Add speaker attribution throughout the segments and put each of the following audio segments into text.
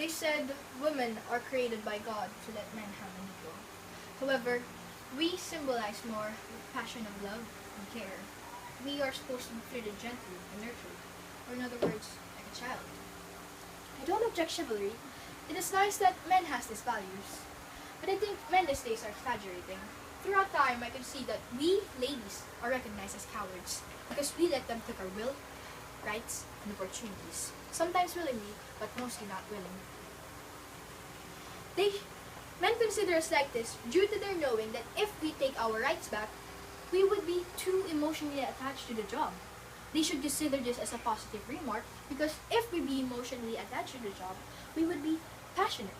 Speaker 1: They said women are created by God to let men have an ego. However, we symbolize more passion of love and care. We are supposed to be treated gently and nurtured, or in other words, like a child. I don't object chivalry. It is nice that men has these values. But I think men these days are exaggerating. Throughout time, I can see that we ladies are recognized as cowards because we let them take our will, rights, and opportunities. Sometimes willingly, but mostly not willing. Men consider us like this due to their knowing that if we take our rights back, we would be too emotionally attached to the job. They should consider this as a positive remark because if we be emotionally attached to the job, we would be passionate.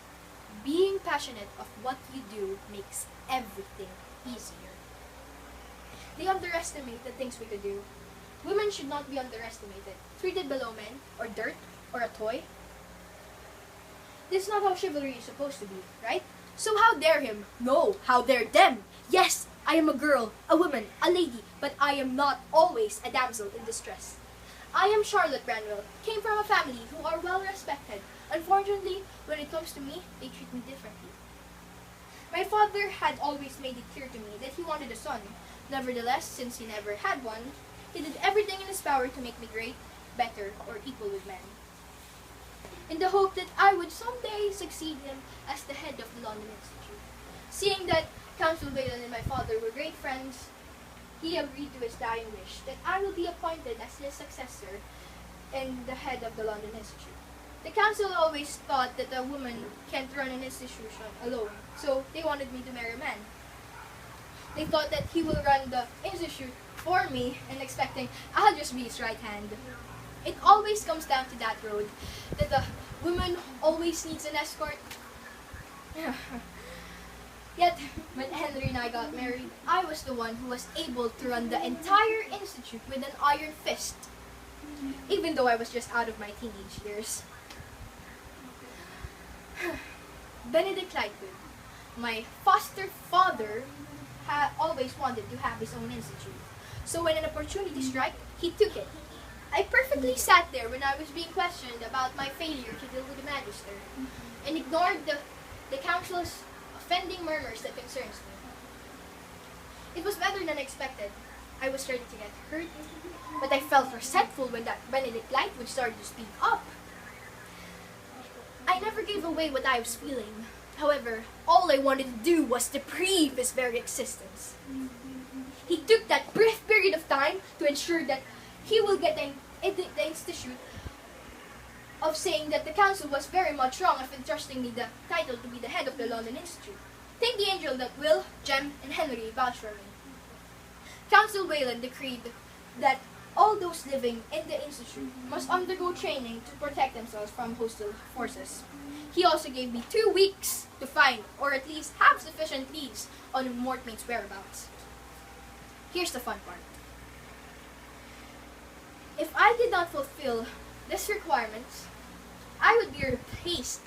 Speaker 1: Being passionate of what you do makes everything easier. They underestimate the things we could do. Women should not be underestimated, treated below men, or dirt, or a toy. This is not how chivalry is supposed to be, right? So how dare him? No, how dare them? Yes, I am a girl, a woman, a lady, but I am not always a damsel in distress. I am Charlotte Branwell, came from a family who are well respected. Unfortunately, when it comes to me, they treat me differently. My father had always made it clear to me that he wanted a son. Nevertheless, since he never had one, he did everything in his power to make me great, better, or equal with men, in the hope that I would someday succeed him as the head of the London Institute. Seeing that Council Whelan and my father were great friends, he agreed to his dying wish that I will be appointed as his successor and the head of the London Institute. The council always thought that a woman can't run an institution alone, so they wanted me to marry a man. They thought that he will run the institute for me and expecting I'll just be his right hand. It always comes down to that road, that the woman always needs an escort. Yet, when Henry and I got married, I was the one who was able to run the entire institute with an iron fist, even though I was just out of my teenage years. Benedict Lightwood, my foster father, always wanted to have his own institute. So when an opportunity struck, he took it. I perfectly sat there when I was being questioned about my failure to deal with the magister, and ignored the council's offending murmurs that concerns me. It was better than expected. I was ready to get hurt, but I felt resentful when that Benedict Lightwood started to speak up. I never gave away what I was feeling. However, all I wanted to do was deprive his very existence. He took that brief period of time to ensure that he will get the institute of saying that the council was very much wrong of entrusting me the title to be the head of the London Institute. Thank the angel that Will, Jem, and Henry vouched for me. Council Whelan decreed that all those living in the institute must undergo training to protect themselves from hostile forces. He also gave me 2 weeks to find, or at least have sufficient leads on Mortmain's whereabouts. Here's the fun part. If I did not fulfill these requirements, I would be replaced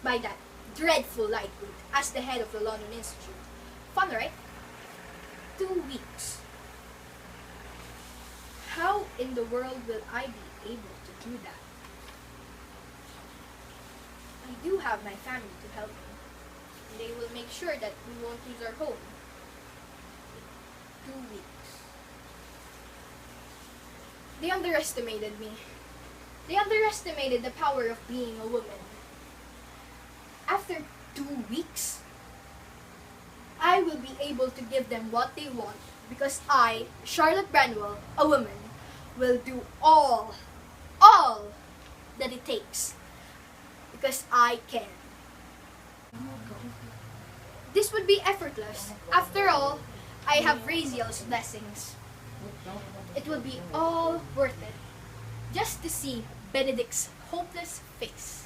Speaker 1: by that dreadful Lightwood as the head of the London Institute. Fun, right? 2 weeks. How in the world will I be able to do that? I do have my family to help me. They will make sure that we won't lose our home. 2 weeks. They underestimated me. They underestimated the power of being a woman. After 2 weeks, I will be able to give them what they want because I, Charlotte Branwell, a woman, will do all that it takes because I can. This would be effortless. After all, I have Raziel's blessings. It will be all worth it just to see Benedict's hopeless face.